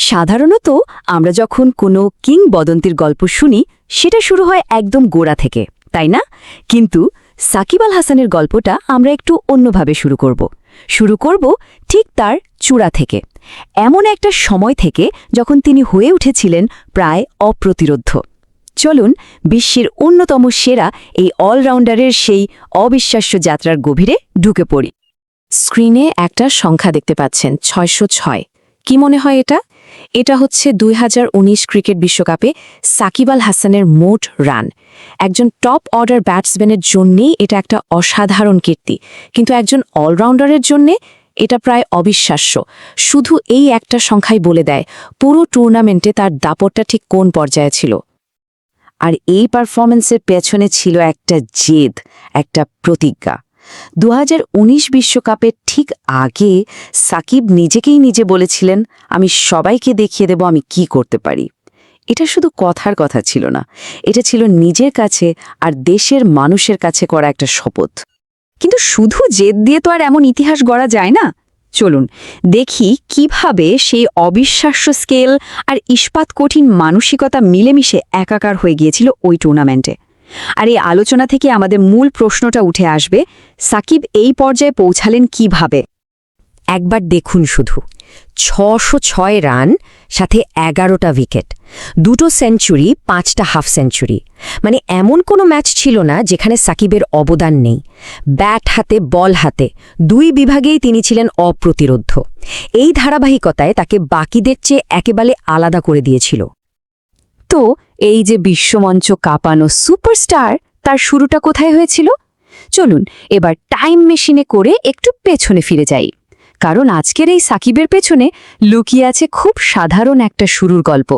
সাধারণত আমরা যখন কোনো কিংবদন্তির গল্প শুনি সেটা শুরু হয় একদম গোড়া থেকে, তাই না? কিন্তু সাকিব আল হাসানের গল্পটা আমরা একটু অন্যভাবে শুরু করব ঠিক তার চূড়া থেকে, এমন একটা সময় থেকে যখন তিনি হয়ে উঠেছিলেন প্রায় অপ্রতিরোধ্য। চলুন বিশ্বের অন্যতম সেরা এই অলরাউন্ডারের সেই অবিশ্বাস্য যাত্রার গভীরে ঢুকে পড়ি। স্ক্রিনে একটা সংখ্যা দেখতে পাচ্ছেন, 606। কি মনে হয় এটা? এটা হচ্ছে 2019 ক্রিকেট বিশ্বকাপে সাকিব আল হাসানের মোট রান। একজন টপ অর্ডার ব্যাটসম্যানের জন্যেই এটা একটা অসাধারণ কীর্তি, কিন্তু একজন অলরাউন্ডারের জন্যে এটা প্রায় অবিশ্বাস্য। শুধু এই একটা সংখ্যাই বলে দেয় পুরো টুর্নামেন্টে তার দাপটটা ঠিক কোন পর্যায়ে ছিল। আর এই পারফরম্যান্সের পেছনে ছিল একটা জেদ, একটা প্রতিজ্ঞা। 2019 বিশ্বকাপের ঠিক আগে সাকিব নিজে বলেছিলেন, আমি সবাইকে দেখিয়ে দেব আমি কি করতে পারি। এটা শুধু কথার কথা ছিল না, এটা ছিল নিজের কাছে আর দেশের মানুষের কাছে করা একটা শপথ। কিন্তু শুধু জেদ দিয়ে তো আর এমন ইতিহাস গড়া যায় না। চলুন দেখি কিভাবে সেই অবিশ্বাস্য স্কেল আর ইস্পাত কঠিন মানসিকতা মিলেমিশে একাকার হয়ে গিয়েছিল ওই টুর্নামেন্টে। আর এই আলোচনা থেকে আমাদের মূল প্রশ্নটা উঠে আসবে, সাকিব এই পর্যায়ে পৌঁছালেন কিভাবে। একবার দেখুন শুধু 606 রান, সাথে 11টা উইকেট, 2টো সেঞ্চুরি, 5টা হাফ সেঞ্চুরি। মানে এমন কোনো ম্যাচ ছিল না যেখানে সাকিবের অবদান নেই। ব্যাট হাতে বল হাতে দুই বিভাগেই তিনি ছিলেন অপ্রতিরোধ্য। এই ধারাবাহিকতায় তাকে বাকিদের চেয়ে একেবারে আলাদা করে দিয়েছিল। তো এই যে বিশ্বমঞ্চ কাঁপানো সুপারস্টার, তার শুরুটা কোথায় হয়েছিল? চলুন এবার টাইম মেশিনে করে একটু পেছনে ফিরে যাই, কারণ আজকের এই সাকিবের পেছনে লুকিয়ে আছে খুব সাধারণ একটা শুরুর গল্প।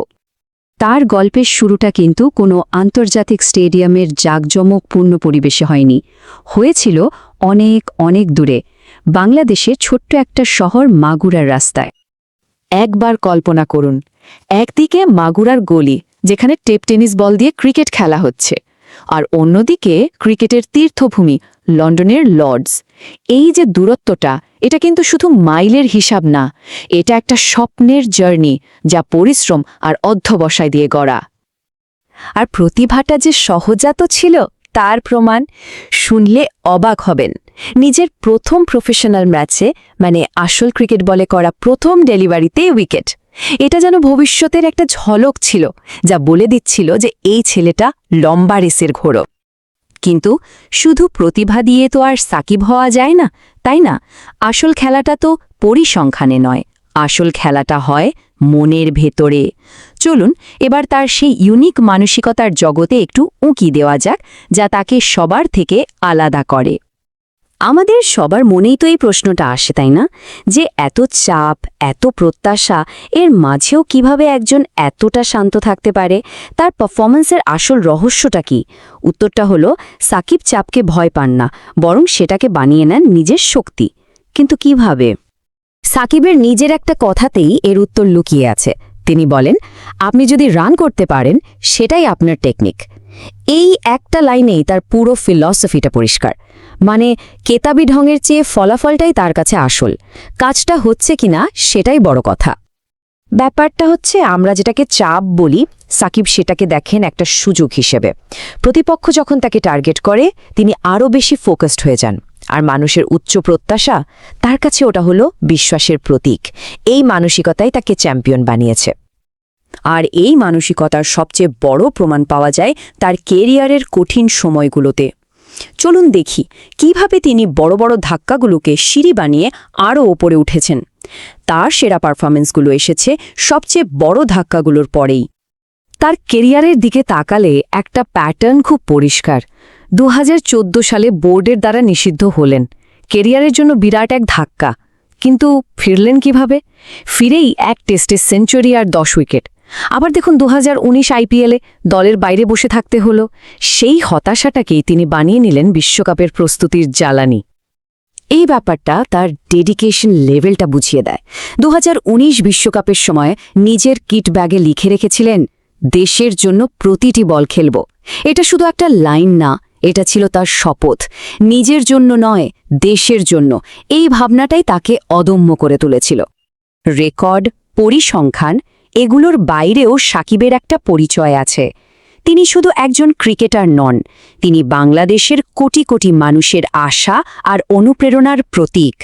তার গল্পের শুরুটা কিন্তু কোনো আন্তর্জাতিক স্টেডিয়ামের জাঁকজমকপূর্ণ পরিবেশে হয়নি, হয়েছিল অনেক দূরে, বাংলাদেশের ছোট্ট একটা শহর মাগুরার রাস্তায়। একবার কল্পনা করুন, একদিকে মাগুরার গলি যেখানে টেপ টেনিস বল দিয়ে ক্রিকেট খেলা হচ্ছে, আর অন্যদিকে ক্রিকেটের তীর্থভূমি লন্ডনের লর্ডস। এই যে দূরত্বটা, এটা কিন্তু শুধু মাইলের হিসাব না, এটা একটা স্বপ্নের জার্নি যা পরিশ্রম আর অধ্যবসায় দিয়ে গড়া। আর প্রতিভাটা যে সহজাত ছিল তার প্রমাণ শুনলে অবাক হবেন। নিজের প্রথম প্রফেশনাল ম্যাচে, মানে আসল ক্রিকেট বলে করা প্রথম ডেলিভারিতে উইকেট। এটা যেন ভবিষ্যতের একটা ঝলক ছিল, যা বলে দিচ্ছিল যে এই ছেলেটা লম্বা রেসের ঘোড়ো। কিন্তু শুধু প্রতিভা দিয়ে তো আর সাকিব হওয়া যায় না, তাই না? আসল খেলাটা তো পরিসংখ্যানে নয়, আসল খেলাটা হয় মনের ভেতরে। চলুন এবার তার সেই ইউনিক মানসিকতার জগতে একটু উঁকি দেওয়া যাক, যা তাকে সবার থেকে আলাদা করে। আমাদের সবার মনেই তো এই প্রশ্নটা আসে, তাই না, যে এত চাপ, এত প্রত্যাশা, এর মাঝেও কিভাবে একজন এতটা শান্ত থাকতে পারে? তার পারফরম্যান্সের আসল রহস্যটা কি? উত্তরটা হলো, সাকিব চাপকে ভয় পান না, বরং সেটাকে বানিয়ে নেন নিজের শক্তি। কিন্তু কিভাবে? সাকিবের নিজের একটা কথাতেই এর উত্তর লুকিয়ে আছে। তিনি বলেন, আপনি যদি রান করতে পারেন সেটাই আপনার টেকনিক। এই একটা লাইনেই তার পুরো ফিলসফিটা পরিষ্কার। মানে কেতাবি ঢঙের চেয়ে ফলাফলটাই তার কাছে আসল, কাজটা হচ্ছে কিনা সেটাই বড় কথা। ব্যাপারটা হচ্ছে, আমরা যেটাকে চাপ বলি, সাকিব সেটাকে দেখেন একটা সুযোগ হিসেবে। প্রতিপক্ষ যখন তাকে টার্গেট করে, তিনি আরও বেশি ফোকাসড হয়ে যান। আর মানুষের উচ্চ প্রত্যাশা, তার কাছে ওটা হলো বিশ্বাসের প্রতীক। এই মানসিকতাই তাকে চ্যাম্পিয়ন বানিয়েছে। আর এই মানসিকতার সবচেয়ে বড় প্রমাণ পাওয়া যায় তার কেরিয়ারের কঠিন সময়গুলোতে। চলুন দেখি কিভাবে তিনি বড় ধাক্কাগুলোকে সিঁড়ি বানিয়ে আরও ওপরে উঠেছেন। তার সেরা পারফরম্যান্সগুলো এসেছে সবচেয়ে বড় ধাক্কাগুলোর পরেই। তার কেরিয়ারের দিকে তাকালে একটা প্যাটার্ন খুব পরিষ্কার। 2014 সালে বোর্ডের দ্বারা নিষিদ্ধ হলেন, কেরিয়ারের জন্য বিরাট এক ধাক্কা। কিন্তু ফিরলেন কিভাবে? ফিরেই এক টেস্টে সেঞ্চুরি আর 10 উইকেট। আবার দেখুন 2019 আইপিএলে দলের বাইরে বসে থাকতে হলো। সেই হতাশাটাকেই তিনি বানিয়ে নিলেন বিশ্বকাপের প্রস্তুতির জ্বালানি। এই ব্যাপারটা তার ডেডিকেশন লেভেলটা বুঝিয়ে দেয়। 2019 বিশ্বকাপের সময় নিজের কিট ব্যাগে লিখে রেখেছিলেন, দেশের জন্য প্রতিটি বল খেলব। এটা শুধু একটা লাইন না, এটা ছিল তার শপথ। নিজের জন্য নয়, দেশের জন্য। এই ভাবনাটাই তাকে অদম্য করে তুলেছিল। রেকর্ড, পরিসংখ্যান, এগুলোর বাইরেও সাকিবের একটা পরিচয় আছে। তিনি শুধু একজন ক্রিকেটার নন, তিনি বাংলাদেশের কোটি কোটি মানুষের আশা আর অনুপ্রেরণার প্রতীক।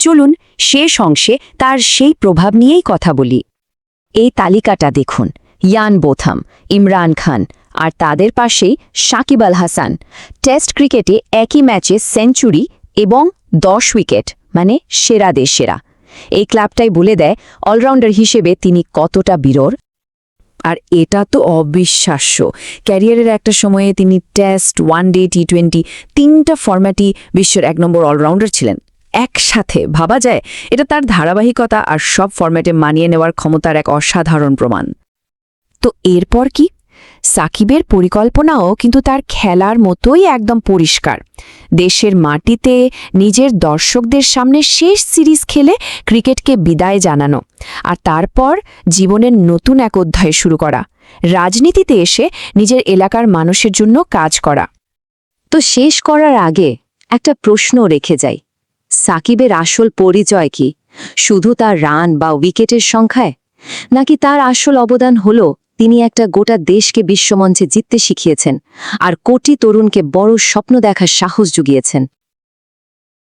চলুন শেষ অংশে তার সেই প্রভাব নিয়েই কথা বলি। এই তালিকাটা দেখুন, ইয়ান বোথাম, ইমরান খান আর তাদের পাশেই সাকিব আল হাসান। টেস্ট ক্রিকেটে একই ম্যাচে সেঞ্চুরি এবং 10 উইকেট, মানে সেরা সেরা। এই ক্লাবটাই বলে দেয় অলরাউন্ডার হিসেবে তিনি কতটা বিরল। আর এটা তো অবিশ্বাস্য, ক্যারিয়ারের একটা সময়ে তিনি টেস্ট, ওয়ানডে, টি20 তিনটা ফরম্যাটই বিশ্বের 1 নম্বর অলরাউন্ডার ছিলেন একসাথে। ভাবা যায়, এটা তার ধারাবাহিকতা আর সব ফরম্যাটে মানিয়ে নেওয়ার ক্ষমতার এক অসাধারণ প্রমাণ। তো এরপর কি? সাকিবের পরিকল্পনাও কিন্তু তার খেলার মতোই একদম পরিষ্কার। দেশের মাটিতে নিজের দর্শকদের সামনে শেষ সিরিজ খেলে ক্রিকেটকে বিদায় জানানো, আর তারপর জীবনের নতুন এক অধ্যায় শুরু করা, রাজনীতিতে এসে নিজের এলাকার মানুষের জন্য কাজ করা। তো শেষ করার আগে একটা প্রশ্ন রেখে যাই, সাকিবের আসল পরিচয় কি? শুধু তার রান বা উইকেটের সংখ্যায়, নাকি তার আসল অবদান হলো তিনি একটা গোটা দেশকে বিশ্বমঞ্চে জিততে শিখিয়েছেন আর কোটি তরুণকে বড় স্বপ্ন দেখার সাহস জুগিয়েছেন?